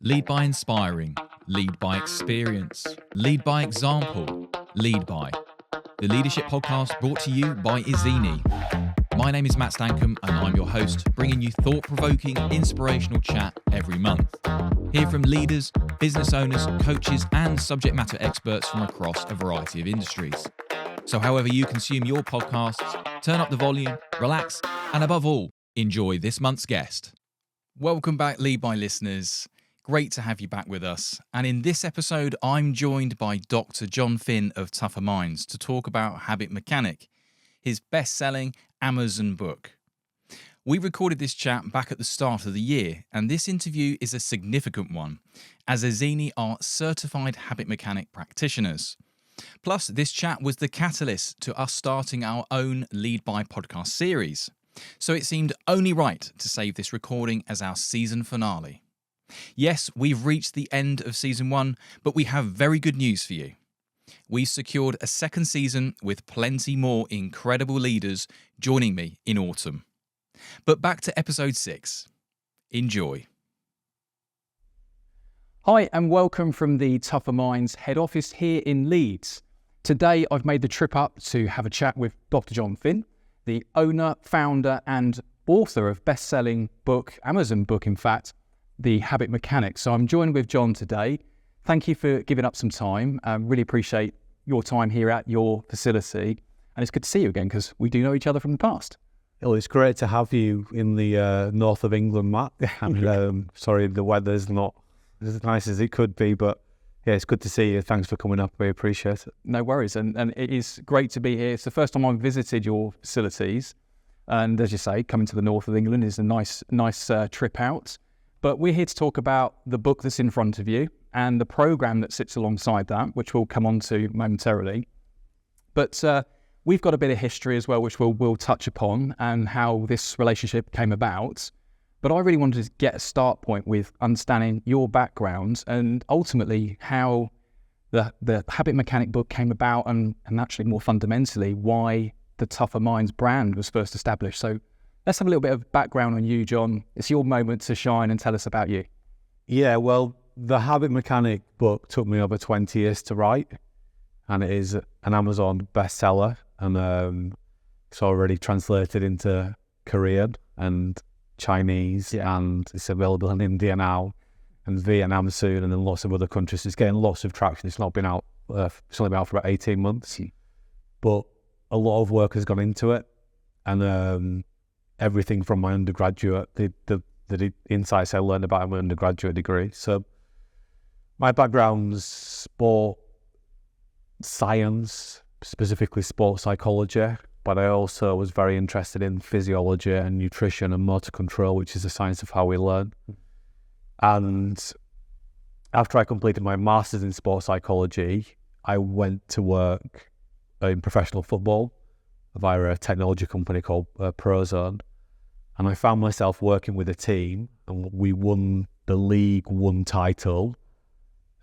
Lead by inspiring. Lead by experience. Lead by example. Lead by. The Leadership Podcast brought to you by Ezeni. My name is Matt Stancombe and I'm your host, bringing you thought-provoking, inspirational chat every month. Hear from leaders, business owners, coaches and subject matter experts from across a variety of industries. So however you consume your podcasts, turn up the volume, relax, and above all, enjoy this month's guest. Welcome back, Lead by listeners. Great to have you back with us. And in this episode, I'm joined by Dr. Jon Finn of Tougher Minds to talk about Habit Mechanic, his best-selling Amazon book. We recorded this chat back at the start of the year, and this interview is a significant one, as ezeni are certified habit mechanic practitioners. Plus, this chat was the catalyst to us starting our own Lead By podcast series. So it seemed only right to save this recording as our season finale. Yes, we've reached the end of season 1, but we have very good news for you. We've secured a second season with plenty more incredible leaders joining me in autumn. But back to episode 6. Enjoy. Hi and welcome from the Tougher Minds head office here in Leeds. Today I've made the trip up to have a chat with Dr. Jon Finn, the owner, founder and author of best-selling book, Amazon book in fact, The Habit Mechanic. So I'm joined with Jon today. Thank you for giving up some time. Really appreciate your time here at your facility. And it's good to see you again because we do know each other from the past. Well, it's great to have you in the north of England, Matt. And sorry, the weather's not as nice as it could be, but yeah, it's good to see you. Thanks for coming up. We appreciate it. No worries. And it is great to be here. It's the first time I've visited your facilities. And as you say, coming to the north of England is a nice trip out. But we're here to talk about the book that's in front of you and the program that sits alongside that, which we'll come on to momentarily. But we've got a bit of history as well, which we'll touch upon, and how this relationship came about. But I really wanted to get a start point with understanding your background and ultimately how the Habit Mechanic book came about, and actually more fundamentally, why the Tougher Minds brand was first established. So let's have a little bit of background on you, Jon. It's your moment to shine and tell us about you. Yeah, well, the Habit Mechanic book took me over 20 years to write, and it is an Amazon bestseller, and it's already translated into Korean and Chinese, and it's available in India now and Vietnam soon, and then lots of other countries. It's getting lots of traction. It's not been out, it's only been out for about 18 months, but a lot of work has gone into it, and everything from my undergraduate, the insights I learned about in my undergraduate degree. So my background's sport science, specifically sports psychology, but I also was very interested in physiology and nutrition and motor control, which is the science of how we learn. And after I completed my master's in sports psychology, I went to work in professional football via a technology company called Prozone. And I found myself working with a team, and we won the League One title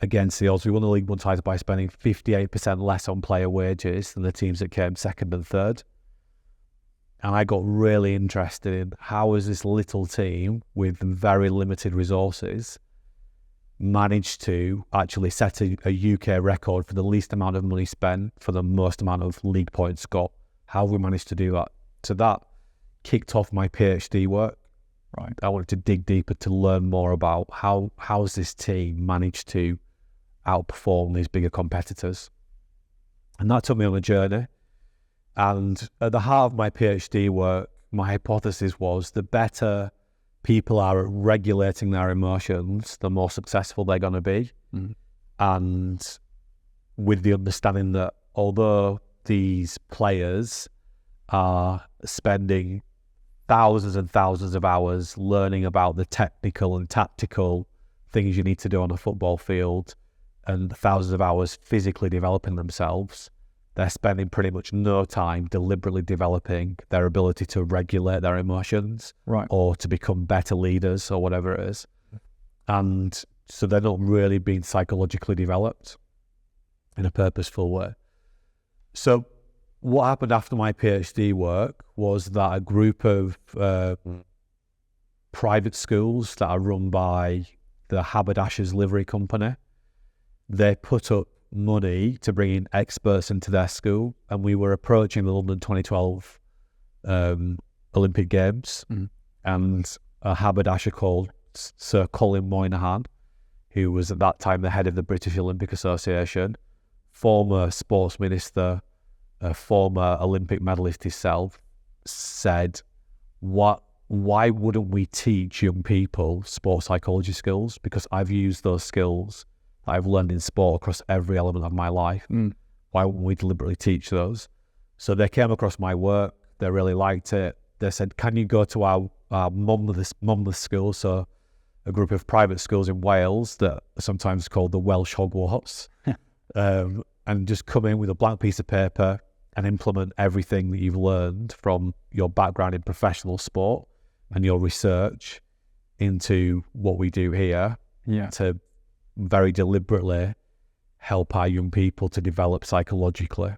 against the odds. We won the League One title by spending 58% less on player wages than the teams that came second and third. And I got really interested in how is this little team with very limited resources managed to actually set a UK record for the least amount of money spent for the most amount of league points got. How have we managed to do that? So that kicked off my PhD work. Right. I wanted to dig deeper to learn more about how's this team managed to outperform these bigger competitors. And that took me on a journey. And at the heart of my PhD work, my hypothesis was the better people are at regulating their emotions, the more successful they're going to be. Mm. And with the understanding that although these players are spending thousands and thousands of hours learning about the technical and tactical things you need to do on a football field, and thousands of hours physically developing themselves, they're spending pretty much no time deliberately developing their ability to regulate their emotions, right, or to become better leaders or whatever it is. And so they're not really being psychologically developed in a purposeful way. So what happened after my PhD work was that a group of private schools that are run by the haberdashers livery company. They put up money to bring in experts into their school, and we were approaching the London 2012 Olympic Games, and a haberdasher called Sir Colin Moynihan, who was at that time the head of the British Olympic Association, former sports minister, a former Olympic medalist himself, said, why wouldn't we teach young people sports psychology skills? Because I've used those skills that I've learned in sport across every element of my life. Why wouldn't we deliberately teach those? So they came across my work. They really liked it. They said, can you go to our Monmouth school, so a group of private schools in Wales that are sometimes called the Welsh Hogwarts, and just come in with a blank piece of paper and implement everything that you've learned from your background in professional sport and your research into what we do here to very deliberately help our young people to develop psychologically.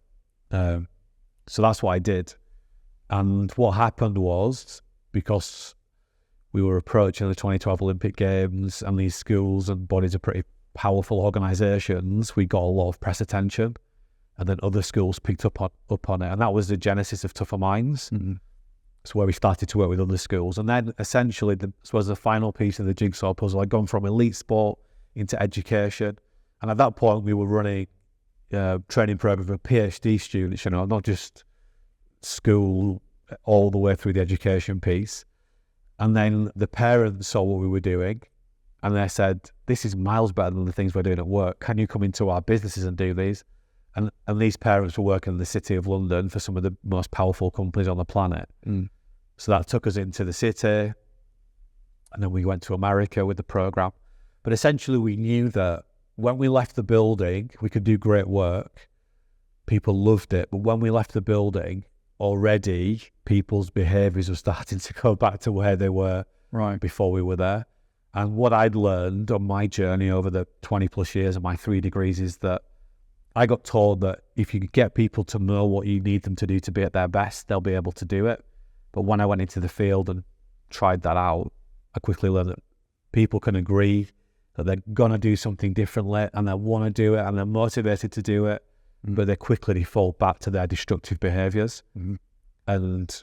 So that's what I did. And what happened was, because we were approaching the 2012 Olympic Games and these schools and bodies are pretty powerful organisations, we got a lot of press attention, and then other schools picked up on it. And that was the genesis of Tougher Minds. It's where we started to work with other schools. And then essentially, this was the final piece of the jigsaw puzzle. I'd gone from elite sport into education. And at that point, we were running training program for PhD students, not just school, all the way through the education piece. And then the parents saw what we were doing, and they said, this is miles better than the things we're doing at work. Can you come into our businesses and do these? And these parents were working in the City of London for some of the most powerful companies on the planet. So that took us into the city, and then we went to America with the program. But essentially we knew that when we left the building, we could do great work. People loved it. But when we left the building, already people's behaviours were starting to go back to where they were before we were there. And what I'd learned on my journey over the 20 plus years of my 3 degrees is that I got told that if you get people to know what you need them to do to be at their best, they'll be able to do it. But when I went into the field and tried that out, I quickly learned that people can agree that they're going to do something differently, and they want to do it, and they're motivated to do it, but they quickly default back to their destructive behaviours. And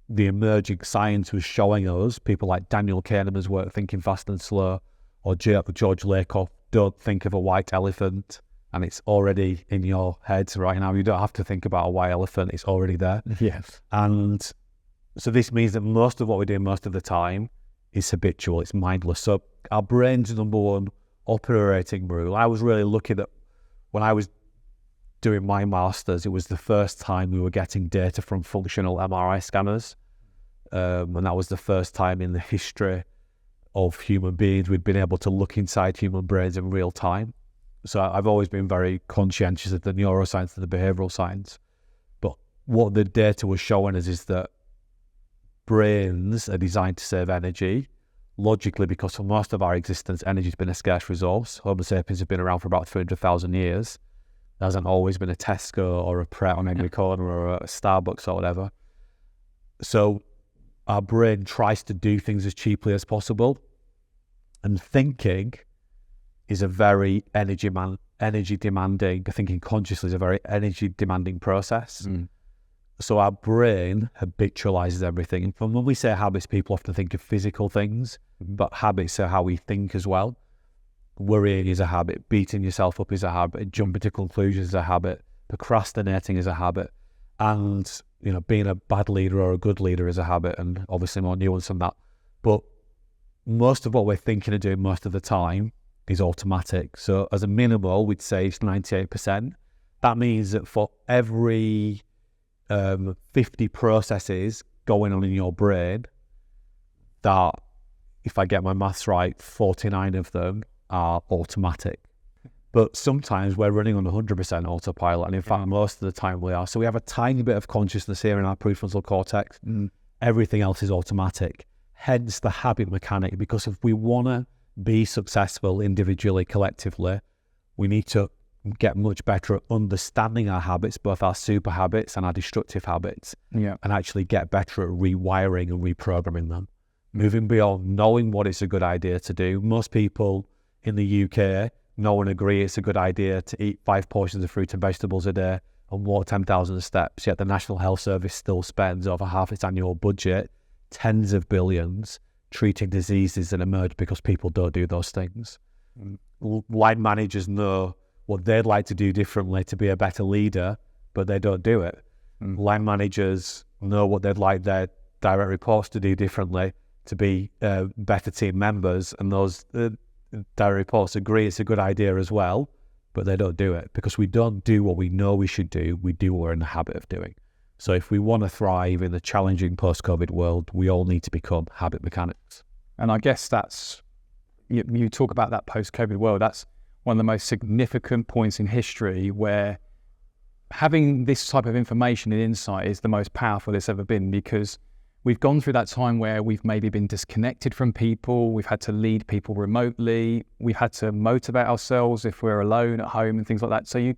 the emerging science was showing us, people like Daniel Kahneman's work, Thinking Fast and Slow, or George Lakoff, Don't Think of a White Elephant, and it's already in your heads right now. You don't have to think about a white elephant, it's already there. Yes. And so this means that most of what we do most of the time is habitual, it's mindless. So our brain's number one operating rule. I was really lucky that when I was doing my master's, it was the first time we were getting data from functional MRI scanners. And that was the first time in the history of human beings we'd been able to look inside human brains in real time. So I've always been very conscientious of the neuroscience and the behavioural science. But what the data was showing us is that brains are designed to save energy. Logically, because for most of our existence, energy has been a scarce resource. Homo sapiens have been around for about 300,000 years. There hasn't always been a Tesco or a Pret on every corner or a Starbucks or whatever. So our brain tries to do things as cheaply as possible. And thinking is a very energy demanding, thinking consciously is a very energy demanding process. So our brain habitualizes everything. And when we say habits, people often think of physical things, but habits are how we think as well. Worrying is a habit, beating yourself up is a habit, jumping to conclusions is a habit, procrastinating is a habit, and being a bad leader or a good leader is a habit, and obviously more nuance than that. But most of what we're thinking and doing most of the time is automatic. So as a minimal, we'd say it's 98%. That means that for every 50 processes going on in your brain, that, if I get my maths right, 49 of them are automatic. But sometimes we're running on 100% autopilot, and in fact most of the time we are. So we have a tiny bit of consciousness here in our prefrontal cortex. Everything else is automatic. Hence the habit mechanic, because if we want to be successful individually, collectively, we need to get much better at understanding our habits, both our super habits and our destructive habits, and actually get better at rewiring and reprogramming them. Moving beyond knowing what it's a good idea to do. Most people in the UK, no one agree it's a good idea to eat 5 portions of fruit and vegetables a day and walk 10,000 steps, yet the National Health Service still spends over half its annual budget, tens of billions, treating diseases that emerge because people don't do those things. Line managers know what they'd like to do differently to be a better leader, but they don't do it. Line managers know what they'd like their direct reports to do differently to be better team members, and those direct reports agree it's a good idea as well, but they don't do it because we don't do what we know we should do. We do what we're in the habit of doing. So if we want to thrive in the challenging post-COVID world, we all need to become habit mechanics. And I guess that's, you talk about that post-COVID world, that's one of the most significant points in history where having this type of information and insight is the most powerful it's ever been, because we've gone through that time where we've maybe been disconnected from people, we've had to lead people remotely, we've had to motivate ourselves if we're alone at home and things like that. So you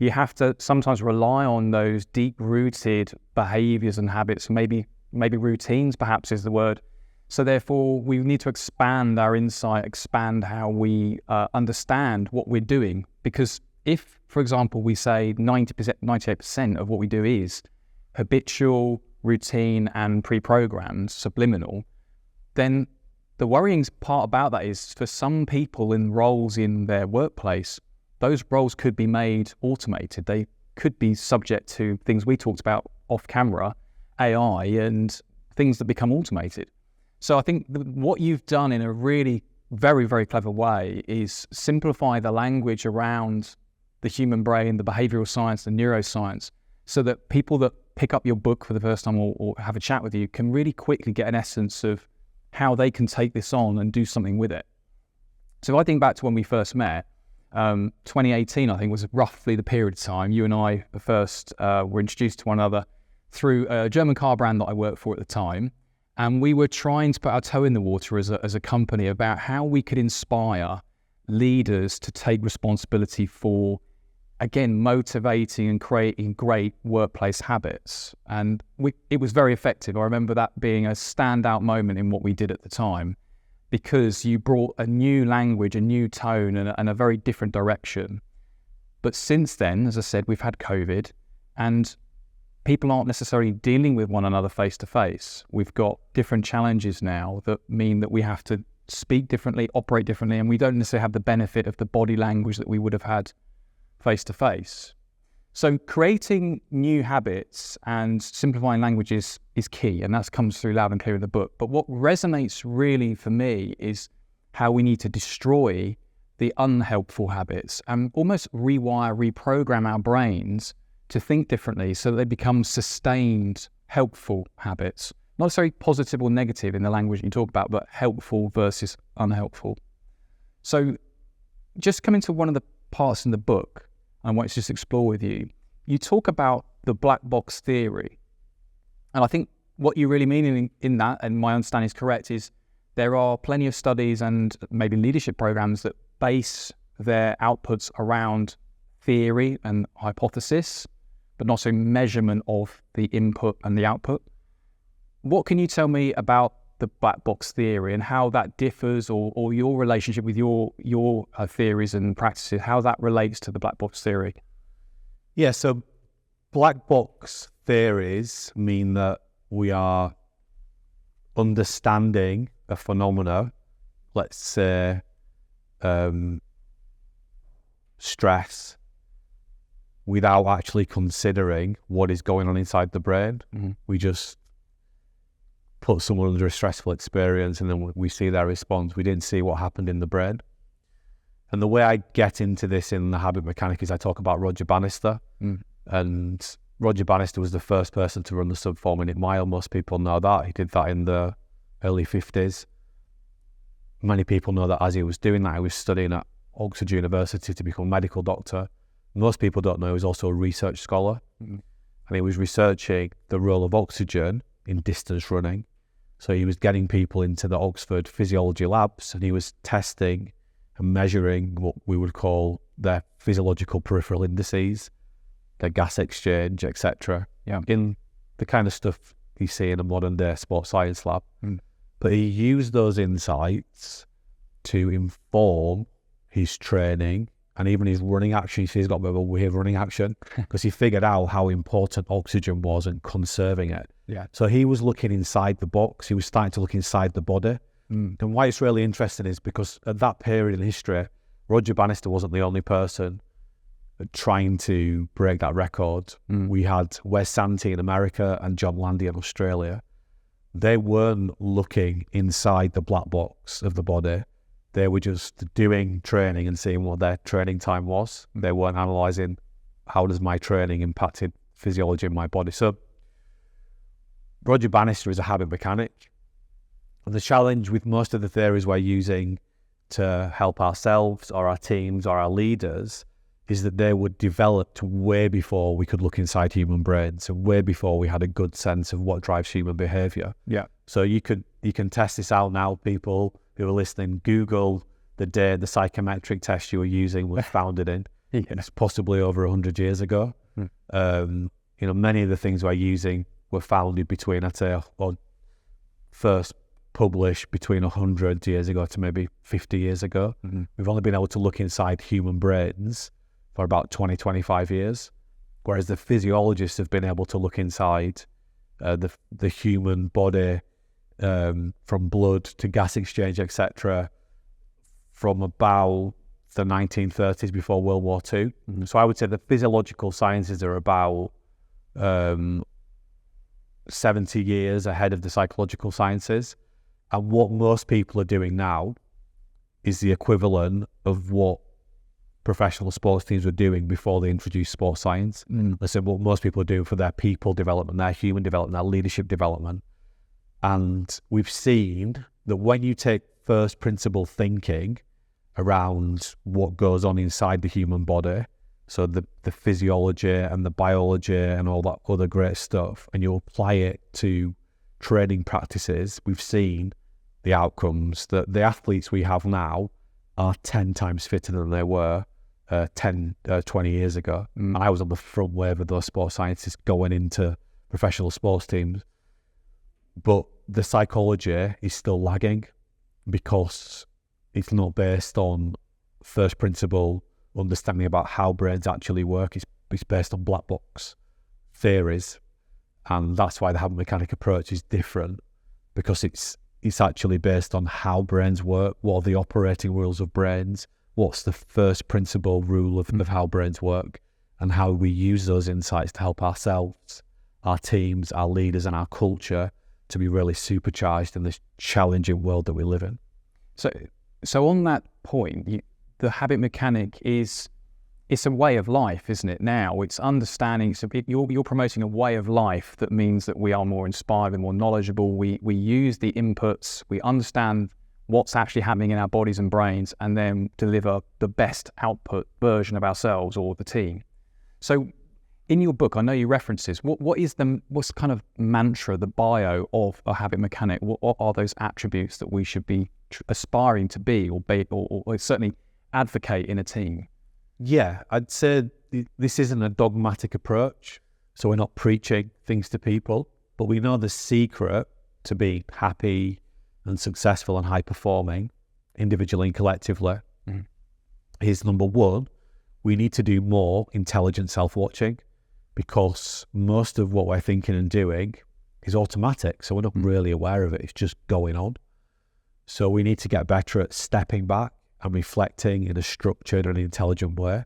have to sometimes rely on those deep-rooted behaviours and habits, maybe routines perhaps is the word. So therefore, we need to expand our insight, expand how we understand what we're doing. Because if, for example, we say 90%, 98% of what we do is habitual, routine and pre-programmed, subliminal, then the worrying part about that is for some people in roles in their workplace, those roles could be made automated. They could be subject to things we talked about off camera, AI and things that become automated. So I think what you've done in a really very, very clever way is simplify the language around the human brain, the behavioural science, the neuroscience, so that people that pick up your book for the first time or have a chat with you can really quickly get an essence of how they can take this on and do something with it. So if I think back to when we first met, 2018 I think was roughly the period of time you and I first were introduced to one another through a German car brand that I worked for at the time. And we were trying to put our toe in the water as a company about how we could inspire leaders to take responsibility for, again, motivating and creating great workplace habits. And it was very effective. I remember that being a standout moment in what we did at the time, because you brought a new language, a new tone, and a very different direction. But since then, as I said, we've had COVID, and people aren't necessarily dealing with one another face to face. We've got different challenges now that mean that we have to speak differently, operate differently, and we don't necessarily have the benefit of the body language that we would have had face to face. So creating new habits and simplifying languages is key, and that comes through loud and clear in the book. But what resonates really for me is how we need to destroy the unhelpful habits and almost rewire, reprogram our brains to think differently so that they become sustained, helpful habits. Not necessarily positive or negative in the language you talk about, but helpful versus unhelpful. So just coming to one of the parts in the book I want to just explore with you, you talk about the black box theory. And I think what you really mean in that, and my understanding is correct, is there are plenty of studies and maybe leadership programs that base their outputs around theory and hypothesis, but not so measurement of the input and the output. What can you tell me about the black box theory and how that differs, or your relationship with your theories and practices, how that relates to the black box theory? Yeah, so black box theories mean that we are understanding a phenomena, let's say stress, without actually considering what is going on inside the brain. Mm-hmm. We just put someone under a stressful experience and then we see their response. We didn't see what happened in the brain. And the way I get into this in the habit mechanic is I talk about Roger Bannister. And Roger Bannister was the first person to run the sub 4 minute mile. Most people know that. He did that in the early 50s. Many people know that as he was doing that, he was studying at Oxford University to become a medical doctor. Most people don't know he was also a research scholar. And he was researching the role of oxygen in distance running. So he was getting people into the Oxford physiology labs and he was testing and measuring what we would call their physiological peripheral indices, their gas exchange, etc. Yeah. In the kind of stuff you see in a modern day sports science lab. But he used those insights to inform his training and even his running action. He's got a bit of a weird running action because he figured out how important oxygen was and conserving it. Yeah. So he was looking inside the box. He was starting to look inside the body. And why it's really interesting is because at that period in history, Roger Bannister wasn't the only person trying to break that record. We had Wes Santee in America and John Landy in Australia. They weren't looking inside the black box of the body. They were just doing training and seeing what their training time was. They weren't analysing how does my training impacted physiology in my body. So Roger Bannister is a habit mechanic. And the challenge with most of the theories we're using to help ourselves or our teams or our leaders is that they were developed way before we could look inside human brains and way before we had a good sense of what drives human behaviour. Yeah. So you can test this out now, people who are listening. Google the day the psychometric test you were using was founded in. It's possibly over 100 years ago. Many of the things we're using were founded between, I'd say, or first published between 100 years ago to maybe 50 years ago. We've only been able to look inside human brains for about 20, 25 years, whereas the physiologists have been able to look inside the human body from blood to gas exchange, etc., from about the 1930s before World War II. So I would say the physiological sciences are about 70 years ahead of the psychological sciences. And what most people are doing now is the equivalent of what professional sports teams were doing before they introduced sports science. Listen, what most people are doing for their people development, their human development, their leadership development. And we've seen that when you take first principle thinking around what goes on inside the human body, so the physiology and the biology and all that other great stuff, and you apply it to training practices, we've seen the outcomes that the athletes we have now are 10 times fitter than they were 20 years ago. And I was on the front wave of those sports scientists going into professional sports teams. But the psychology is still lagging because it's not based on first principle understanding about how brains actually work. It's based on black box theories. And that's why the habit mechanic approach is different, because it's actually based on how brains work, what are the operating rules of brains, what's the first principle rule of how brains work, and how we use those insights to help ourselves, our teams, our leaders, and our culture to be really supercharged in this challenging world that we live in. So on that point, the habit mechanic it's a way of life, isn't it? Now it's understanding. So you're promoting a way of life that means that we are more inspired and more knowledgeable. We use the inputs. We understand what's actually happening in our bodies and brains, and then deliver the best output version of ourselves or the team. So in your book, I know you reference this. What's the kind of mantra, the bio of a habit mechanic? What are those attributes that we should be aspiring to be, or certainly advocate in a team? Yeah, I'd say this isn't a dogmatic approach. So we're not preaching things to people, but we know the secret to be happy and successful and high performing individually and collectively is, number one, we need to do more intelligent self-watching, because most of what we're thinking and doing is automatic. So we're not really aware of it. It's just going on. So we need to get better at stepping back and reflecting in a structured and intelligent way.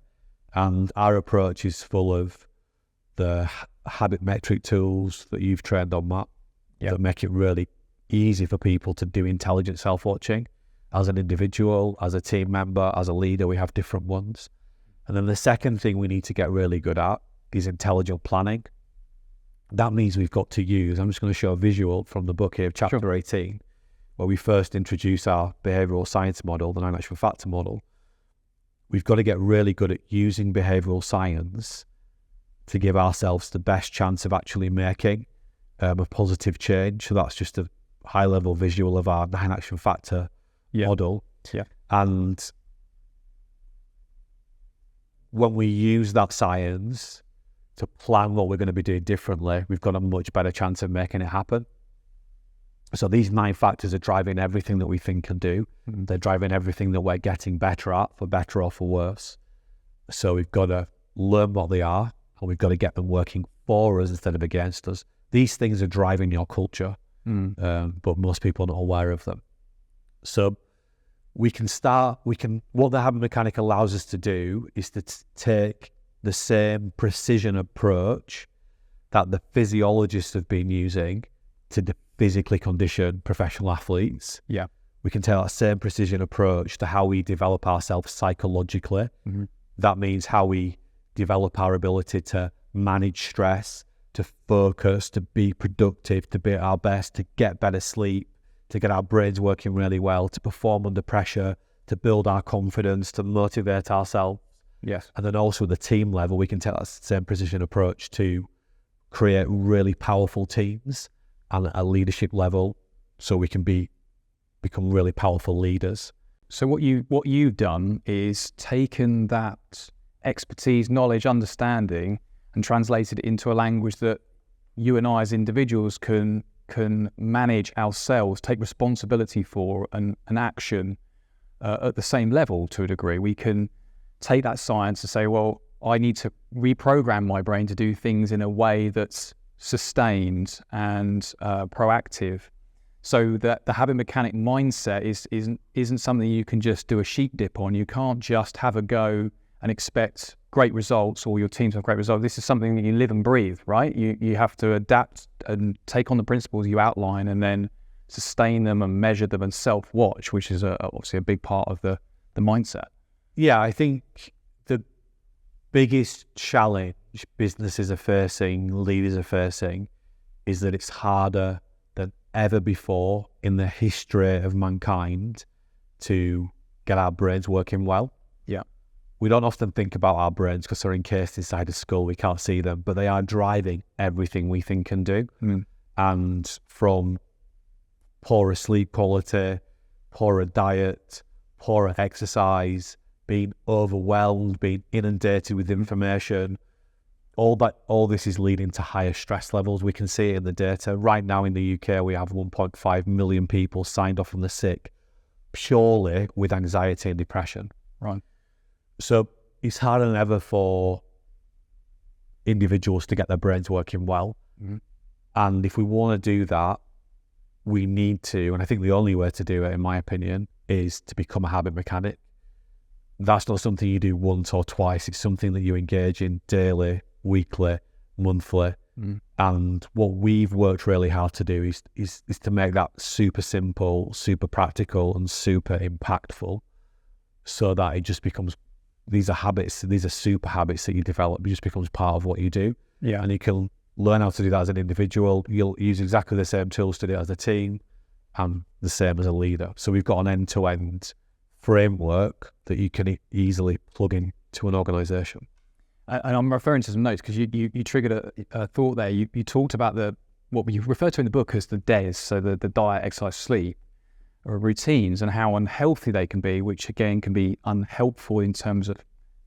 And our approach is full of the habit metric tools that you've trained on, Matt, that make it really easy for people to do intelligent self-watching. As an individual, as a team member, as a leader, we have different ones. And then the second thing we need to get really good at is intelligent planning. That means we've got to use, I'm just going to show a visual from the book here, chapter 18, where we first introduce our behavioural science model, the 9 actual factor model. We've got to get really good at using behavioural science to give ourselves the best chance of actually making a positive change. So that's just a high-level visual of our 9 action factor model. Yeah. And when we use that science to plan what we're going to be doing differently, we've got a much better chance of making it happen. So these 9 factors are driving everything that we think and do. They're driving everything that we're getting better at, for better or for worse. So we've got to learn what they are, and we've got to get them working for us instead of against us. These things are driving your culture, but most people are not aware of them. So what the habit mechanic allows us to do is to take the same precision approach that the physiologists have been using to physically condition professional athletes. Yeah. We can take that same precision approach to how we develop ourselves psychologically. That means how we develop our ability to manage stress, to focus, to be productive, to be at our best, to get better sleep, to get our brains working really well, to perform under pressure, to build our confidence, to motivate ourselves. Yes. And then also at the team level, we can take that same precision approach to create really powerful teams, and at a leadership level, so we can become really powerful leaders. So what you've done is taken that expertise, knowledge, understanding, and translated it into a language that you and I as individuals can manage ourselves, take responsibility for, and action at the same level to a degree. We can take that science and say, well, I need to reprogram my brain to do things in a way that's sustained and proactive, so that the habit mechanic mindset isn't something you can just do a sheep dip on. You can't just have a go and expect great results, or your teams have great results. This is something that you live and breathe, right? You have to adapt and take on the principles you outline, and then sustain them and measure them and self-watch, which is obviously a big part of the mindset. Yeah, I think the biggest challenge businesses are facing, leaders are facing, is that it's harder than ever before in the history of mankind to get our brains working well. Yeah. We don't often think about our brains because they're encased inside a skull, we can't see them, but they are driving everything we think and do. And from poorer sleep quality, poorer diet, poorer exercise, being overwhelmed, being inundated with information, all this is leading to higher stress levels. We can see it in the data. Right now in the UK, we have 1.5 million people signed off from the sick purely with anxiety and depression. Right. So it's harder than ever for individuals to get their brains working well. And if we want to do that, we need to, and I think the only way to do it, in my opinion, is to become a habit mechanic. That's not something you do once or twice. It's something that you engage in daily, weekly, monthly. And what we've worked really hard to do is to make that super simple, super practical, and super impactful, so that it just becomes, these are habits, these are super habits that you develop. It just becomes part of what you do. Yeah. And you can learn how to do that as an individual. You'll use exactly the same tools to do it as a team, and the same as a leader. So we've got an end-to-end framework that you can easily plug into an organisation. And I'm referring to some notes because you triggered a thought there. You talked about what you refer to in the book as the DES, so the diet, exercise, sleep, or routines, and how unhealthy they can be, which again can be unhelpful in terms of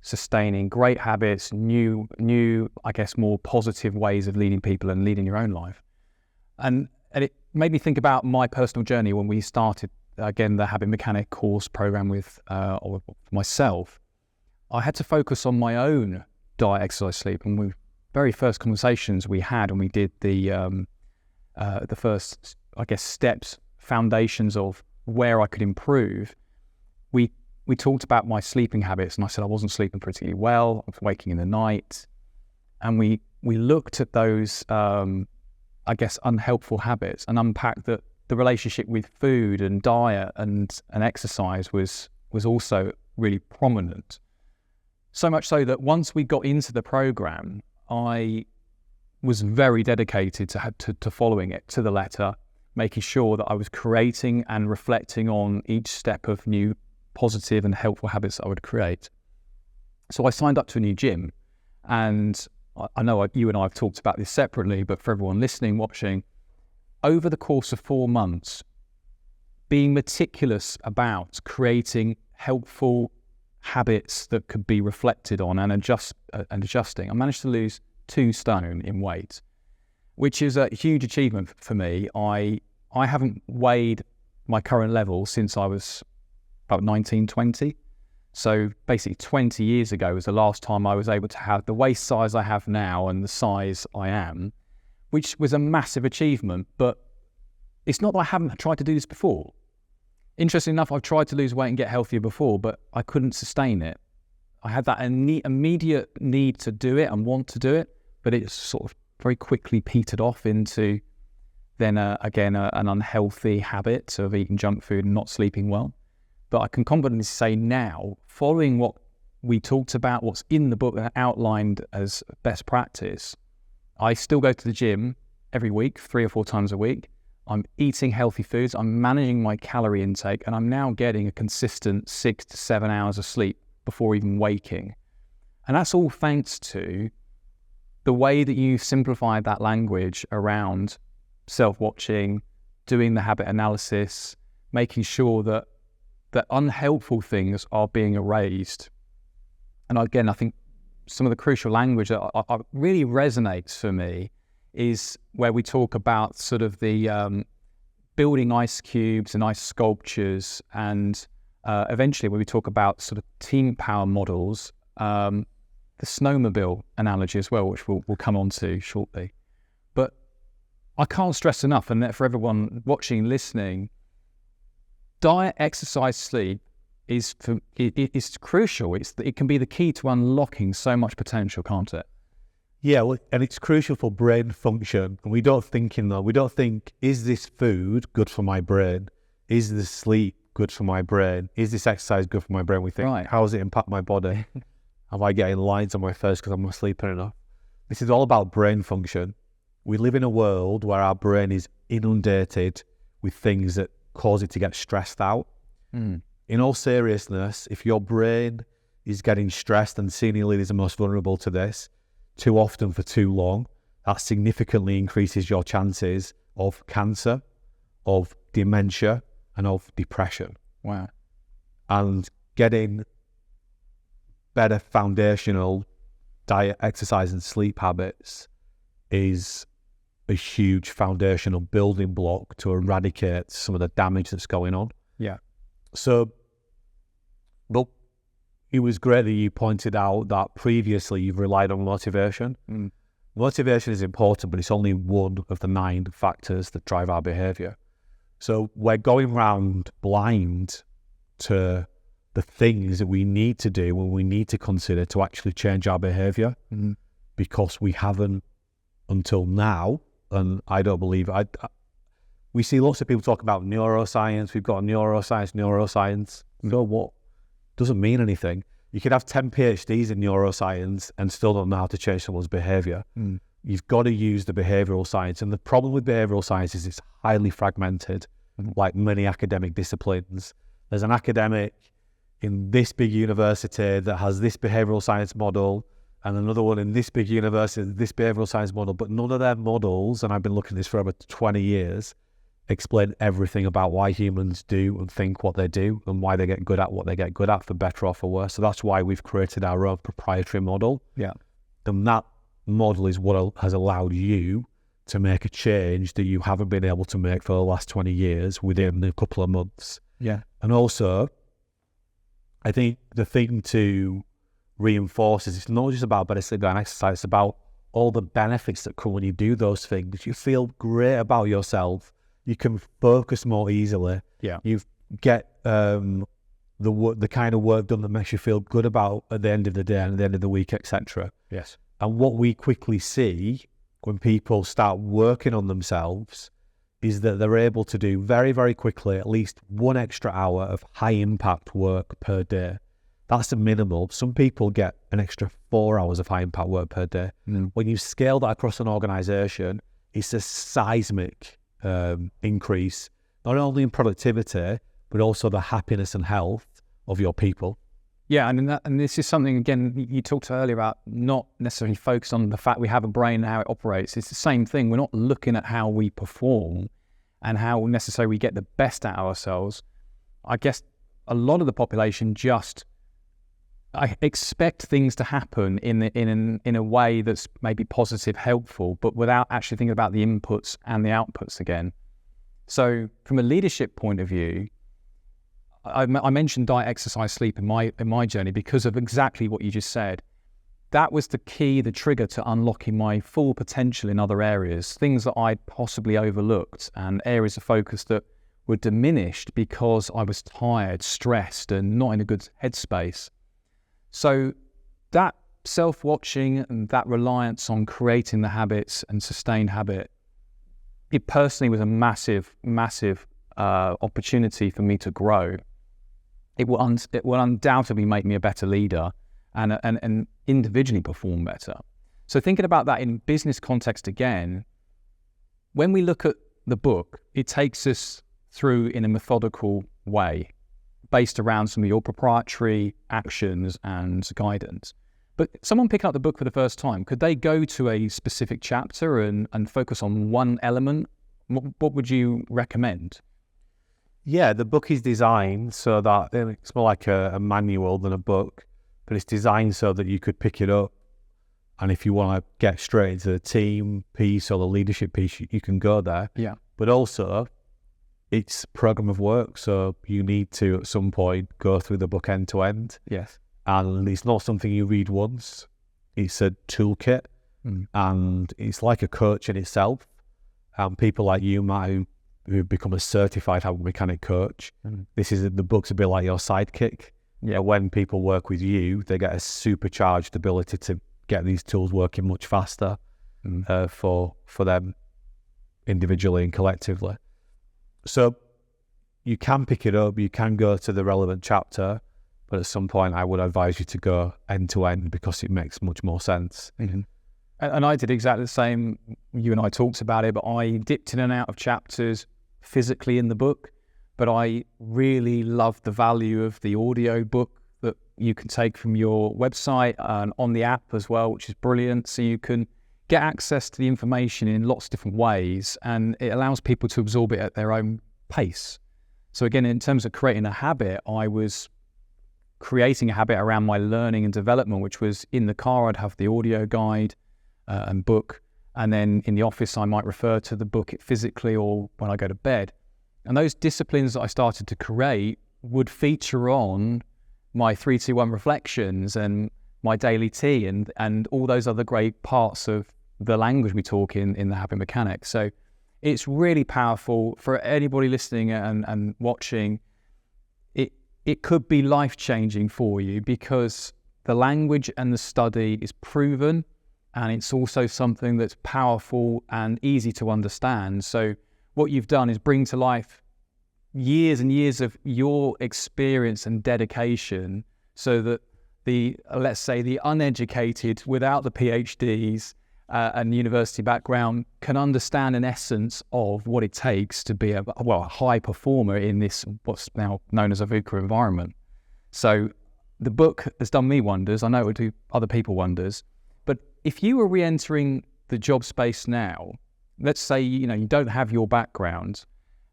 sustaining great habits, new, I guess, more positive ways of leading people and leading your own life. And it made me think about my personal journey when we started, again, the Habit Mechanic course program with myself. I had to focus on my own diet, exercise, sleep, and the very first conversations we had when we did the first, I guess, steps, foundations of where I could improve, we talked about my sleeping habits, and I said I wasn't sleeping particularly well. I was waking in the night, and we looked at those, I guess, unhelpful habits and unpacked that the relationship with food and diet and exercise was also really prominent. So much so that once we got into the program, I was very dedicated to following it to the letter, making sure that I was creating and reflecting on each step of new positive and helpful habits that I would create. So I signed up to a new gym, and I know you and I have talked about this separately, but for everyone listening, watching, over the course of 4 months, being meticulous about creating helpful habits that could be reflected on and adjusting, I managed to lose 2 stone in weight, which is a huge achievement for me. I I haven't weighed my current level since I was about 19, 20. So basically 20 years ago was the last time I was able to have the waist size I have now and the size I am, which was a massive achievement. But it's not that I haven't tried to do this before. Interesting enough, I've tried to lose weight and get healthier before, but I couldn't sustain it. I had that immediate need to do it and want to do it, but it sort of very quickly petered off into then again an unhealthy habit of eating junk food and not sleeping well. But I can confidently say now, following what we talked about, what's in the book that outlined as best practice, I still go to the gym every week, 3 or 4 times a week. I'm eating healthy foods, I'm managing my calorie intake, and I'm now getting a consistent 6 to 7 hours of sleep before even waking. And that's all thanks to the way that you've simplified that language around self-watching, doing the habit analysis, making sure that unhelpful things are being erased. And again, I think some of the crucial language that really resonates for me is where we talk about sort of the building ice cubes and ice sculptures, and eventually when we talk about sort of team power models, the snowmobile analogy as well, which we'll come on to shortly. But I can't stress enough, and that for everyone watching, listening, diet, exercise, sleep is crucial. It can be the key to unlocking so much potential, can't it? Yeah, well, and it's crucial for brain function. And we don't think, is this food good for my brain? Is this sleep good for my brain? Is this exercise good for my brain? We think, right, how does it impact my body? Am I getting lines on my face because I'm not sleeping enough? This is all about brain function. We live in a world where our brain is inundated with things that cause it to get stressed out. In all seriousness, if your brain is getting stressed, and senior leaders are most vulnerable to this, too often for too long, that significantly increases your chances of cancer, of dementia, and of depression. Wow. And getting better foundational diet, exercise, and sleep habits is a huge foundational building block to eradicate some of the damage that's going on. Yeah. So, but it was great that you pointed out that previously you've relied on motivation. Motivation is important, but it's only one of the 9 factors that drive our behavior. So we're going around blind to the things that we need to do and we need to consider to actually change our behavior, because we haven't until now. And I don't believe we see lots of people talk about neuroscience. We've got neuroscience. So what? Doesn't mean anything. You could have 10 PhDs in neuroscience and still don't know how to change someone's behavior. You've got to use the behavioral science. And the problem with behavioral science is it's highly fragmented, like many academic disciplines. There's an academic in this big university that has this behavioral science model, and another one in this big university, this behavioral science model, but none of their models, and I've been looking at this for over 20 years, explain everything about why humans do and think what they do and why they get good at what they get good at, for better or for worse. So that's why we've created our own proprietary model. Yeah. And that model is what has allowed you to make a change that you haven't been able to make for the last 20 years within a couple of months. Yeah. And also, I think the thing to reinforce is it's not just about better sleep and exercise, it's about all the benefits that come when you do those things. You feel great about yourself. You can focus more easily. Yeah. You get the kind of work done that makes you feel good about at the end of the day and at the end of the week, etc. Yes. And what we quickly see when people start working on themselves is that they're able to do very, very quickly at least 1 extra hour of high impact work per day. That's the minimal. Some people get an extra 4 hours of high impact work per day. When you scale that across an organization, it's a seismic increase, not only in productivity, but also the happiness and health of your people. Yeah, and this is something, again, you talked earlier about not necessarily focused on the fact we have a brain and how it operates. It's the same thing. We're not looking at how we perform and how necessarily we get the best out of ourselves. I guess a lot of the population I expect things to happen in a way that's maybe positive, helpful, but without actually thinking about the inputs and the outputs again. So from a leadership point of view, I mentioned diet, exercise, sleep in my journey because of exactly what you just said. That was the key, the trigger to unlocking my full potential in other areas, things that I'd possibly overlooked and areas of focus that were diminished because I was tired, stressed, and not in a good headspace. So that self-watching and that reliance on creating the habits and sustained habit, it personally was a massive, massive opportunity for me to grow. It will undoubtedly make me a better leader and individually perform better. So thinking about that in business context again, when we look at the book, it takes us through in a methodical way based around some of your proprietary actions and guidance. But someone picking up the book for the first time, could they go to a specific chapter and focus on one element? What would you recommend? Yeah, the book is designed so that it's more like a manual than a book, but it's designed so that you could pick it up. And if you want to get straight into the team piece or the leadership piece, you can go there. Yeah. But also, it's a program of work. So you need to, at some point, go through the book end to end. Yes. And it's not something you read once. It's a toolkit. And it's like a coach in itself. And people like you, Matt, who become a certified habit mechanic coach, the book's a bit like your sidekick. Yeah, when people work with you, they get a supercharged ability to get these tools working much faster for them individually and collectively. So you can pick it up, you can go to the relevant chapter, but at some point I would advise you to go end to end because it makes much more sense. Mm-hmm. And I did exactly the same. You and I talked about it, but I dipped in and out of chapters physically in the book. But I really love the value of the audio book that you can take from your website and on the app as well, which is brilliant. So you can get access to the information in lots of different ways, and it allows people to absorb it at their own pace. So again, in terms of creating a habit, I was creating a habit around my learning and development, which was in the car, I'd have the audio guide and book. And then in the office, I might refer to the book physically or when I go to bed. And those disciplines that I started to create would feature on my 3-2-1 reflections and my daily tea and all those other great parts of the language we talk in the habit mechanics. So it's really powerful for anybody listening and watching. It could be life-changing for you because the language and the study is proven, and it's also something that's powerful and easy to understand. So what you've done is bring to life years and years of your experience and dedication so that let's say the uneducated without the PhDs and university background can understand an essence of what it takes to be a high performer in this, what's now known as a VUCA environment. So the book has done me wonders. I know it would do other people wonders. But if you were re-entering the job space now, let's say you don't have your background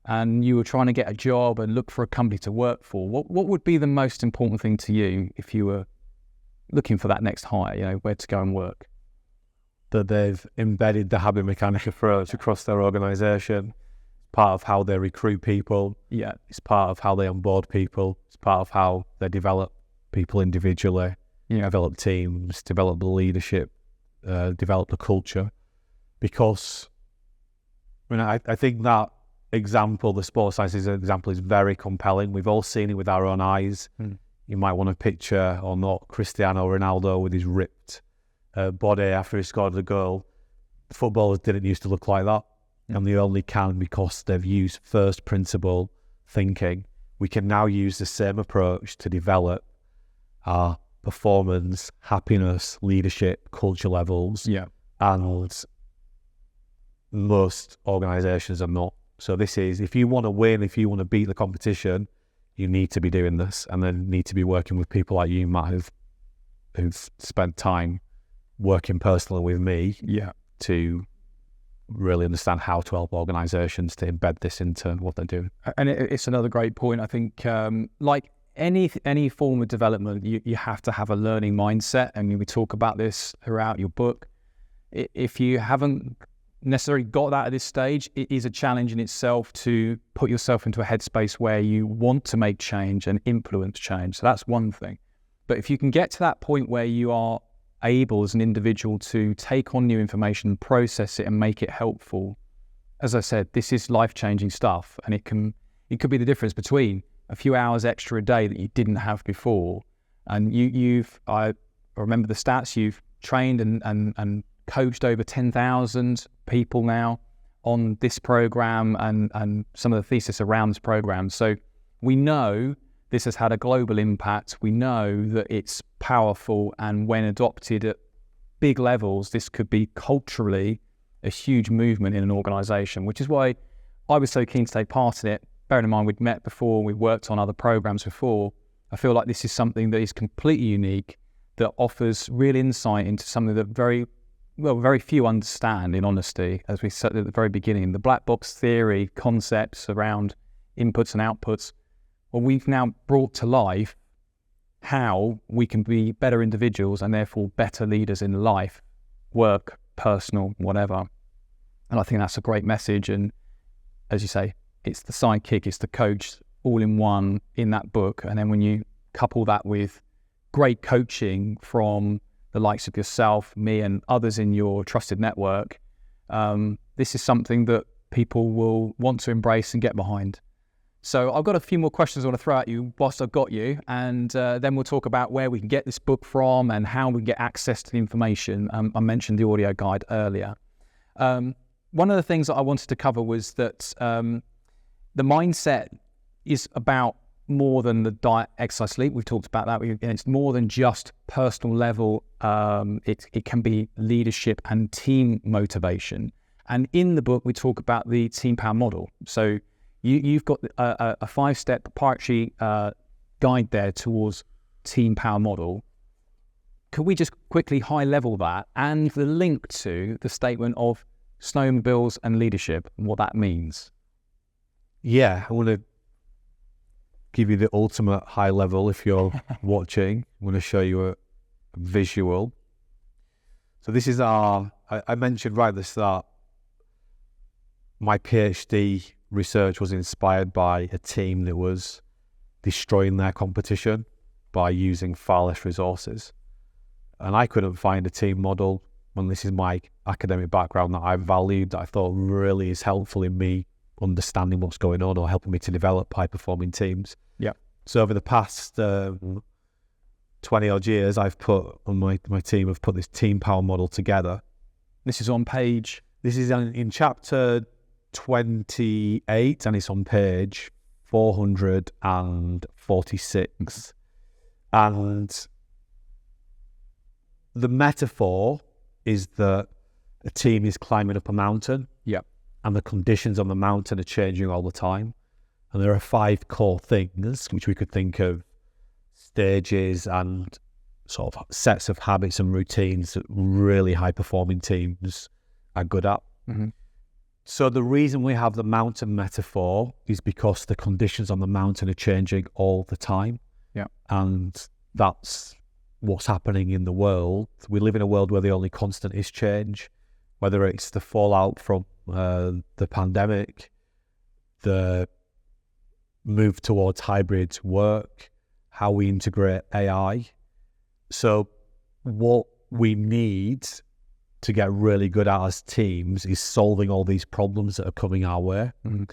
and you were trying to get a job and look for a company to work for, what would be the most important thing to you if you were looking for that next hire, where to go and work? That they've embedded the habit mechanic approach across their organisation. Part of how they recruit people. Yeah. It's part of how they onboard people. It's part of how they develop people individually, develop teams, develop the leadership, develop the culture. Because I think that example, the sports sciences example, is very compelling. We've all seen it with our own eyes. You might want to picture or not Cristiano Ronaldo with his ripped body after he scored the goal. Footballers didn't used to look like that, and they only can because they've used first principle thinking. We can now use the same approach to develop our performance, happiness, leadership, culture levels. Yeah. And most organisations are not. So this is, if you want to win, if you want to beat the competition, you need to be doing this, and then need to be working with people like you, Matt, who've spent time working personally with me to really understand how to help organisations to embed this into what they're doing. And it's another great point. I think like any form of development, you have to have a learning mindset. And we talk about this throughout your book. If you haven't necessarily got that at this stage, it is a challenge in itself to put yourself into a headspace where you want to make change and influence change. So that's one thing. But if you can get to that point where you are able as an individual to take on new information, process it and make it helpful, as I said, this is life-changing stuff, and it could be the difference between a few hours extra a day that you didn't have before. And I remember the stats, you've trained and coached over 10,000 people now on this program and some of the thesis around this program. So we know this has had a global impact. We know that it's powerful, and when adopted at big levels, this could be culturally a huge movement in an organisation, which is why I was so keen to take part in it. Bearing in mind we'd met before, we worked on other programs before, I feel like this is something that is completely unique, that offers real insight into something that very few understand, in honesty, as we said at the very beginning. The black box theory concepts around inputs and outputs, well, we've now brought to life how we can be better individuals and therefore better leaders in life, work, personal, whatever. And I think that's a great message. And as you say, it's the sidekick, it's the coach, all in one in that book. And then when you couple that with great coaching from the likes of yourself, me, and others in your trusted network, this is something that people will want to embrace and get behind. So I've got a few more questions I want to throw at you whilst I've got you, and then we'll talk about where we can get this book from and how we can get access to the information. I mentioned the audio guide earlier. One of the things that I wanted to cover was that the mindset is about more than the diet, exercise, sleep. We've talked about that. It's more than just personal level. It can be leadership and team motivation. And in the book, we talk about the team power model. So you've got a 5-step proprietary guide there towards team power model. Could we just quickly high level that and the link to the statement of snowmobiles and leadership and what that means? Yeah, I want to give you the ultimate high level if you're watching. I'm going to show you a visual. So this is I mentioned right at the start, my PhD research was inspired by a team that was destroying their competition by using far less resources. And I couldn't find a team model, and this is my academic background, that I valued, that I thought really is helpful in me understanding what's going on or helping me to develop high-performing teams. Yeah. So over the past 20 odd years, my team have put this team power model together. This is on page? This is in chapter 28, and it's on page 446. And the metaphor is that a team is climbing up a mountain. Yeah. And the conditions on the mountain are changing all the time. And there are 5 core things which we could think of, stages and sort of sets of habits and routines that really high-performing teams are good at. Mm-hmm. So the reason we have the mountain metaphor is because the conditions on the mountain are changing all the time. Yeah. And that's what's happening in the world. We live in a world where the only constant is change, whether it's the fallout from the pandemic, the move towards hybrid work, how we integrate AI. So what we need to get really good at as teams is solving all these problems that are coming our way. Mm-hmm.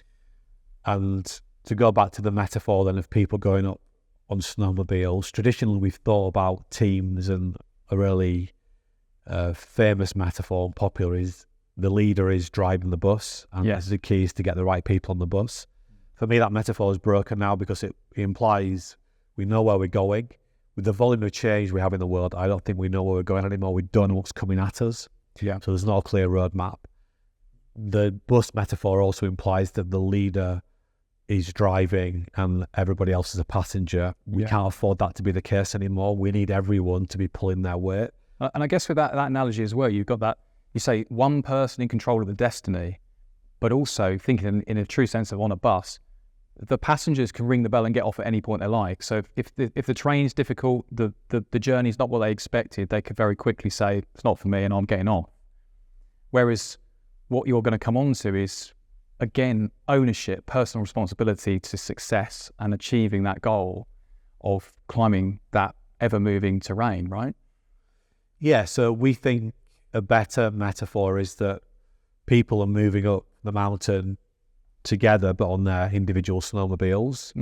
And to go back to the metaphor then of people going up on snowmobiles, traditionally we've thought about teams, and a really famous metaphor and popular is the leader is driving the bus, and yes, the key is to get the right people on the bus. For me, that metaphor is broken now because it implies we know where we're going. With the volume of change we have in the world, I don't think we know where we're going anymore. We don't know what's coming at us. Yeah. So there's not a clear roadmap. The bus metaphor also implies that the leader is driving and everybody else is a passenger. We can't afford that to be the case anymore. We need everyone to be pulling their weight. And I guess with that analogy as well, you've got that, you say one person in control of the destiny, but also thinking in a true sense of on a bus, the passengers can ring the bell and get off at any point they like. So if the train's difficult, the journey's not what they expected, they could very quickly say, it's not for me and I'm getting off. Whereas what you're going to come on to is, again, ownership, personal responsibility to success and achieving that goal of climbing that ever-moving terrain, right? Yeah, so we think a better metaphor is that people are moving up the mountain together, but on their individual snowmobiles.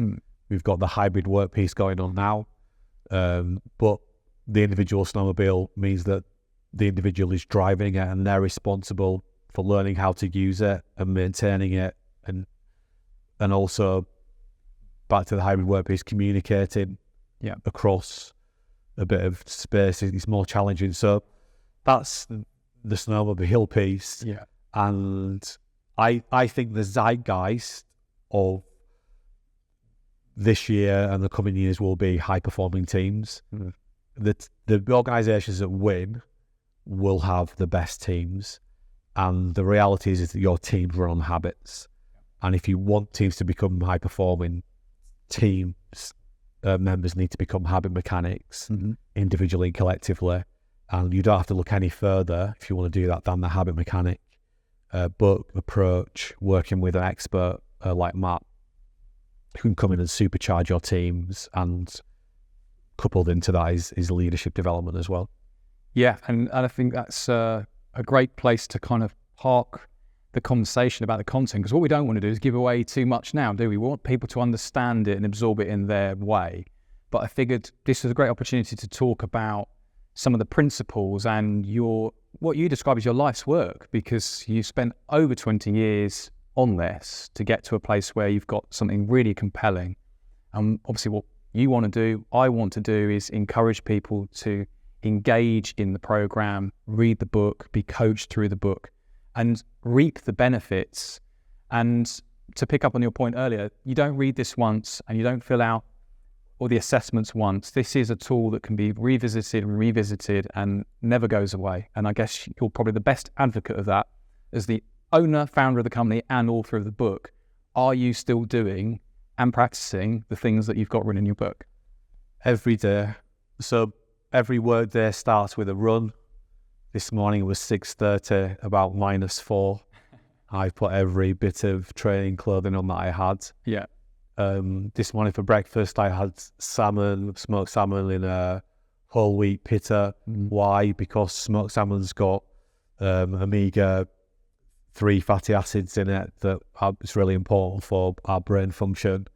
We've got the hybrid work piece going on now, but the individual snowmobile means that the individual is driving it and they're responsible for learning how to use it and maintaining it, and also back to the hybrid work piece, communicating across a bit of space is more challenging. So that's the snowmobile piece. Yeah. And I think the zeitgeist of this year and the coming years will be high-performing teams. The organisations that win will have the best teams. And the reality is that your teams run on habits. And if you want teams to become high-performing, teams members need to become habit mechanics, individually and collectively. And you don't have to look any further if you want to do that than the habit mechanic book approach, working with an expert like Matt, who can come in and supercharge your teams, and coupled into that is leadership development as well. Yeah, and I think that's a great place to kind of park the conversation about the content, because what we don't want to do is give away too much now, do we? We want people to understand it and absorb it in their way. But I figured this was a great opportunity to talk about some of the principles and what you describe as your life's work, because you spent over 20 years on this to get to a place where you've got something really compelling. And obviously what you want to do, I want to do, is encourage people to engage in the program, read the book, be coached through the book, and reap the benefits. And to pick up on your point earlier, you don't read this once and you don't fill out all the assessments once. This is a tool that can be revisited and never goes away. And I guess you're probably the best advocate of that as the owner, founder of the company and author of the book. Are you still doing and practicing the things that you've got written in your book? Every day. So every work day starts with a run. This morning it was 6:30, about -4. I put every bit of training clothing on that I had. Yeah. This morning for breakfast I had salmon, smoked salmon in a whole wheat pita. Why? Because smoked salmon's got omega-3 fatty acids in it that is really important for our brain function.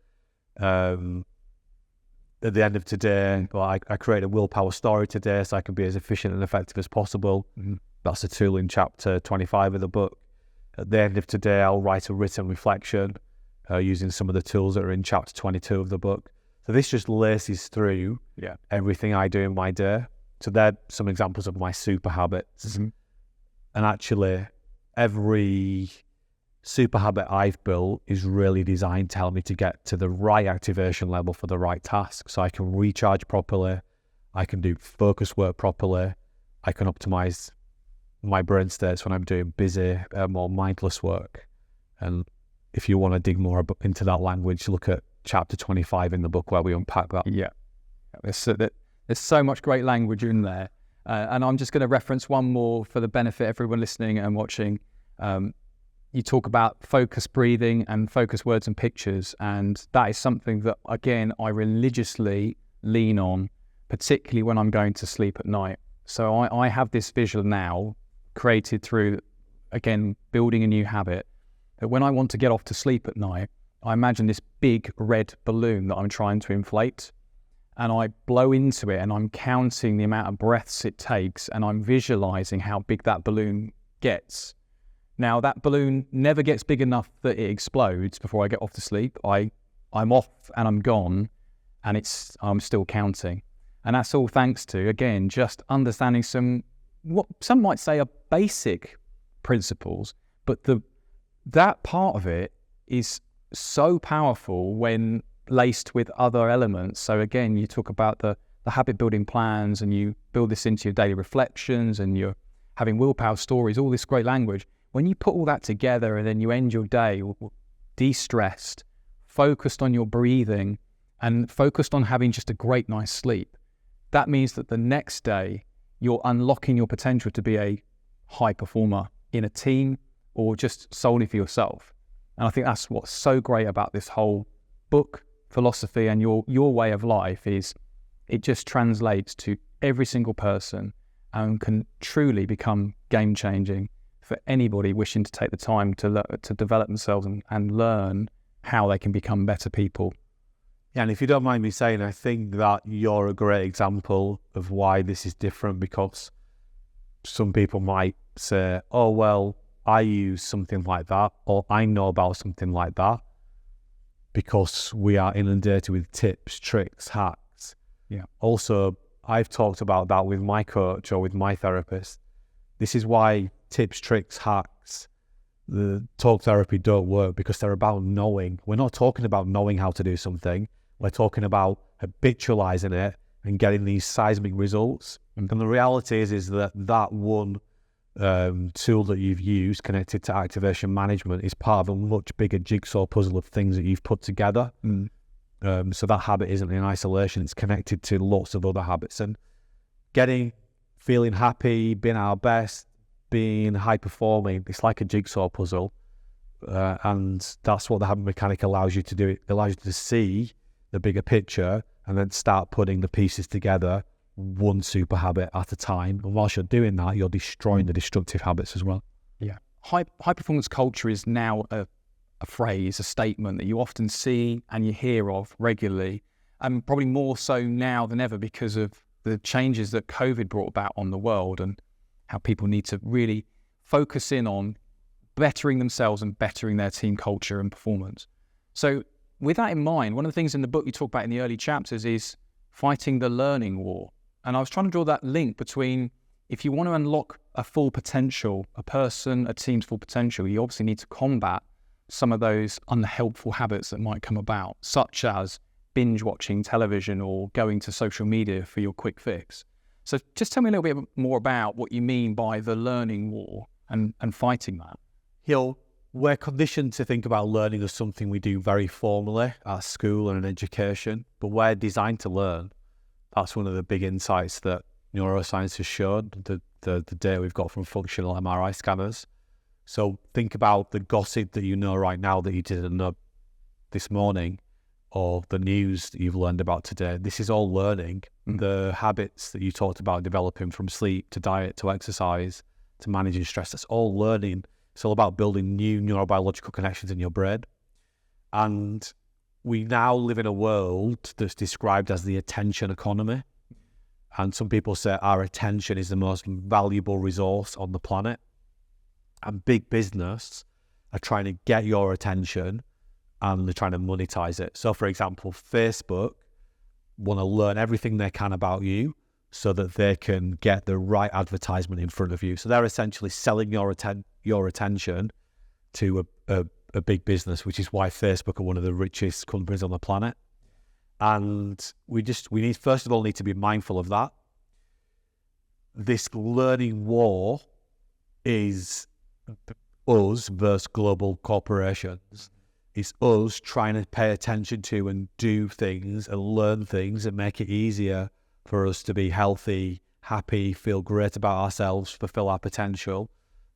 At the end of today, I created a willpower story today so I can be as efficient and effective as possible. That's a tool in chapter 25 of the book. At the end of today, I'll write a written reflection using some of the tools that are in chapter 22 of the book. So this just laces through everything I do in my day. So they're some examples of my super habits. And actually, every super habit I've built is really designed to help me to get to the right activation level for the right task. So I can recharge properly, I can do focus work properly, I can optimize my brain states when I'm doing busy, more mindless work. And if you want to dig more into that language, look at chapter 25 in the book where we unpack that. Yeah, there's so much great language in there. And I'm just going to reference one more for the benefit of everyone listening and watching. You talk about focus breathing and focus words and pictures, and that is something that, again, I religiously lean on, particularly when I'm going to sleep at night. So I have this visual now created through, again, building a new habit, that when I want to get off to sleep at night, I imagine this big red balloon that I'm trying to inflate, and I blow into it and I'm counting the amount of breaths it takes, and I'm visualizing how big that balloon gets. Now, that balloon never gets big enough that it explodes before I get off to sleep. I'm off and I'm gone, and I'm still counting. And that's all thanks to, again, just understanding what some might say are basic principles, but that part of it is so powerful when laced with other elements. So again, you talk about the habit building plans, and you build this into your daily reflections, and you're having willpower stories, all this great language. When you put all that together and then you end your day de-stressed, focused on your breathing and focused on having just a great night's sleep, that means that the next day you're unlocking your potential to be a high performer in a team or just solely for yourself. And I think that's what's so great about this whole book philosophy and your way of life is it just translates to every single person and can truly become game changing for anybody wishing to take the time to develop themselves and learn how they can become better people. Yeah, and if you don't mind me saying, I think that you're a great example of why this is different, because some people might say, oh, well, I use something like that, or I know about something like that, because we are inundated with tips, tricks, hacks. Yeah. Also, I've talked about that with my coach or with my therapist. This is why tips, tricks, hacks, the talk therapy don't work, because they're about knowing. We're not talking about knowing how to do something. We're talking about habitualizing it and getting these seismic results. And the reality is that one tool that you've used connected to activation management is part of a much bigger jigsaw puzzle of things that you've put together. So that habit isn't in isolation. It's connected to lots of other habits. And feeling happy, being our best, being high performing, it's like a jigsaw puzzle. And that's what the habit mechanic allows you to do. It allows you to see the bigger picture and then start putting the pieces together, one super habit at a time. And whilst you're doing that, you're destroying the destructive habits as well. Yeah. High performance culture is now a phrase, a statement that you often see and you hear of regularly, and probably more so now than ever because of the changes that COVID brought about on the world and how people need to really focus in on bettering themselves and bettering their team culture and performance. So with that in mind, one of the things in the book you talk about in the early chapters is fighting the learning war. And I was trying to draw that link between, if you want to unlock a full potential, a person, a team's full potential, you obviously need to combat some of those unhelpful habits that might come about, such as binge watching television or going to social media for your quick fix. So just tell me a little bit more about what you mean by the learning war and fighting that. We're conditioned to think about learning as something we do very formally at school and in education, but we're designed to learn. That's one of the big insights that neuroscience has shown, the data we've got from functional MRI scanners. So think about the gossip that you know right now that you didn't know this morning, or the news that you've learned about today. This is all learning. The habits that you talked about developing, from sleep to diet to exercise to managing stress, that's all learning. It's all about building new neurobiological connections in your brain. And we now live in a world that's described as the attention economy. And some people say our attention is the most valuable resource on the planet. And big business are trying to get your attention and they're trying to monetize it. So for example, Facebook want to learn everything they can about you so that they can get the right advertisement in front of you. So they're essentially selling your attention to a big business, which is why Facebook are one of the richest companies on the planet. And we need, first of all, need to be mindful of that. This learning war is us versus global corporations. It's us trying to pay attention to and do things and learn things and make it easier for us to be healthy, happy, feel great about ourselves, fulfill our potential,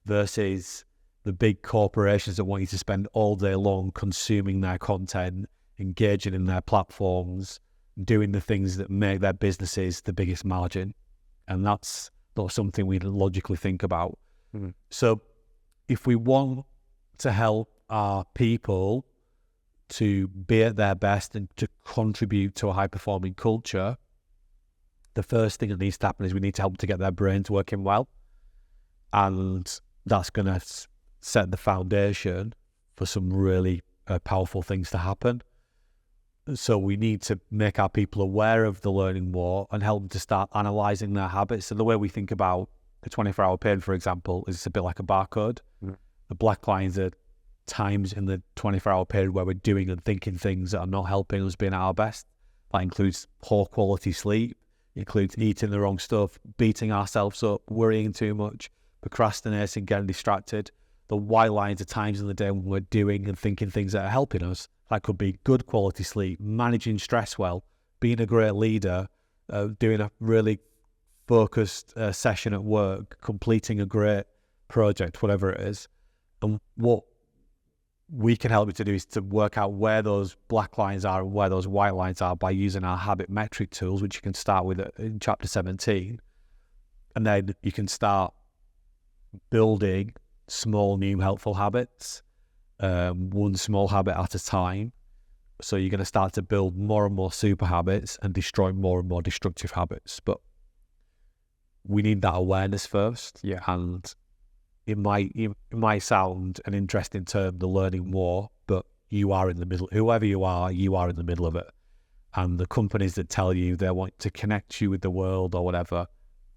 versus the big corporations that want you to spend all day long consuming their content, engaging in their platforms, doing the things that make their businesses the biggest margin. And that's not something we logically think about. So if we want to help our people to be at their best and to contribute to a high-performing culture, the first thing that needs to happen is we need to help them to get their brains working well. And that's going to set the foundation for some really powerful things to happen. So we need to make our people aware of the learning war and help them to start analysing their habits. So the way we think about the 24-hour period, for example, is a bit like a barcode. The black lines are times in the 24-hour period where we're doing and thinking things that are not helping us being at our best. That includes poor quality sleep, includes eating the wrong stuff, beating ourselves up, worrying too much, procrastinating, getting distracted. The white lines are times in the day when we're doing and thinking things that are helping us. That could be good quality sleep, managing stress well, being a great leader, doing a really focused session at work, completing a great project, whatever it is. And what we can help you to do is to work out where those black lines are and where those white lines are by using our habit metric tools, which you can start with in chapter 17. And then you can start building small, new, helpful habits, one small habit at a time. So you're going to start to build more and more super habits and destroy more and more destructive habits. But we need that awareness first. Yeah. And it might sound an interesting term, the learning war, but you are in the middle. Whoever you are in the middle of it. And the companies that tell you they want to connect you with the world or whatever,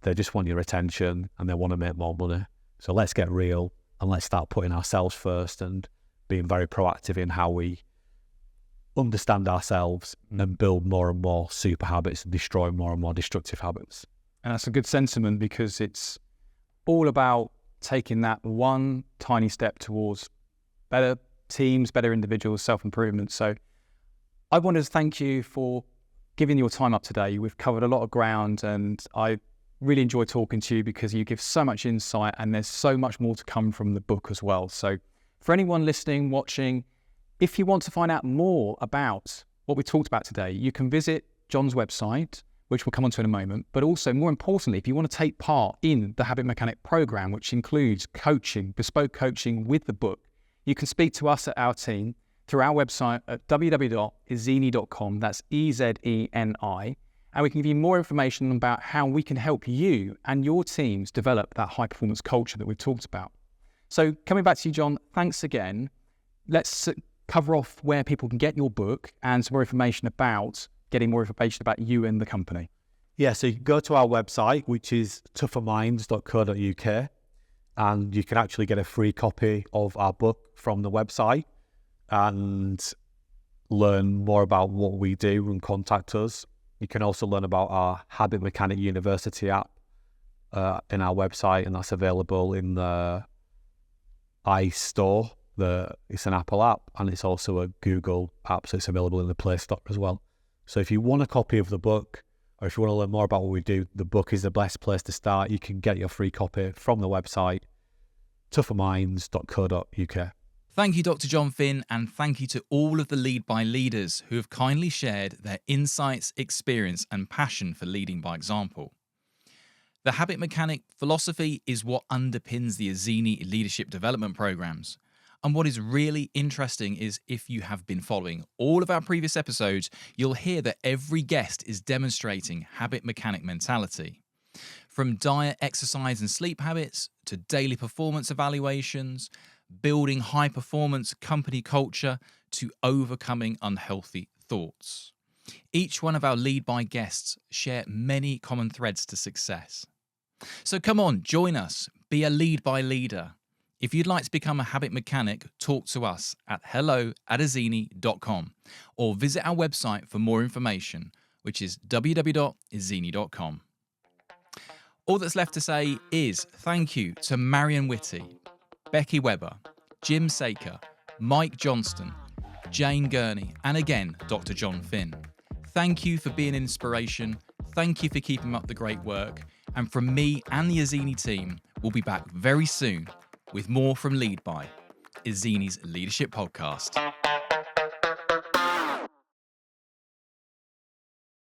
they just want your attention and they want to make more money. So let's get real and let's start putting ourselves first and being very proactive in how we understand ourselves and build more and more super habits and destroy more and more destructive habits. And that's a good sentiment, because it's all about taking that one tiny step towards better teams, better individuals, self-improvement. So I wanted to thank you for giving your time up today. We've covered a lot of ground and I really enjoy talking to you because you give so much insight and there's so much more to come from the book as well. So for anyone listening, watching, if you want to find out more about what we talked about today, you can visit Jon's website, which we'll come on to in a moment. But also, more importantly, if you want to take part in the Habit Mechanic program, which includes coaching, bespoke coaching with the book, you can speak to us at our team through our website at www.ezeni.com. That's EZENI. And we can give you more information about how we can help you and your teams develop that high-performance culture that we've talked about. So coming back to you, Jon, thanks again. Let's cover off where people can get your book and some more information about getting more information about you and the company. Yeah, so you can go to our website, which is tougherminds.co.uk, and you can actually get a free copy of our book from the website and learn more about what we do and contact us. You can also learn about our Habit Mechanic University app in our website, and that's available in the iStore. It's an Apple app, and it's also a Google app, so it's available in the Play Store as well. So if you want a copy of the book, or if you want to learn more about what we do, the book is the best place to start. You can get your free copy from the website, tougherminds.co.uk. Thank you, Dr. Jon Finn, and thank you to all of the Lead by leaders who have kindly shared their insights, experience, and passion for leading by example. The Habit Mechanic philosophy is what underpins the ezeni leadership development programs. And what is really interesting is if you have been following all of our previous episodes, you'll hear that every guest is demonstrating habit mechanic mentality. From diet, exercise and sleep habits to daily performance evaluations, building high performance company culture to overcoming unhealthy thoughts. Each one of our Lead by guests share many common threads to success. So come on, join us, be a Lead by leader. If you'd like to become a habit mechanic, talk to us at hello@ezeni.com or visit our website for more information, which is www.ezeni.com. All that's left to say is thank you to Marion Whitty, Becky Webber, Jim Saker, Mike Johnston, Jane Gurney, and again, Dr. Jon Finn. Thank you for being an inspiration. Thank you for keeping up the great work. And from me and the ezeni team, we'll be back very soon with more from Lead By, ezeni's leadership podcast.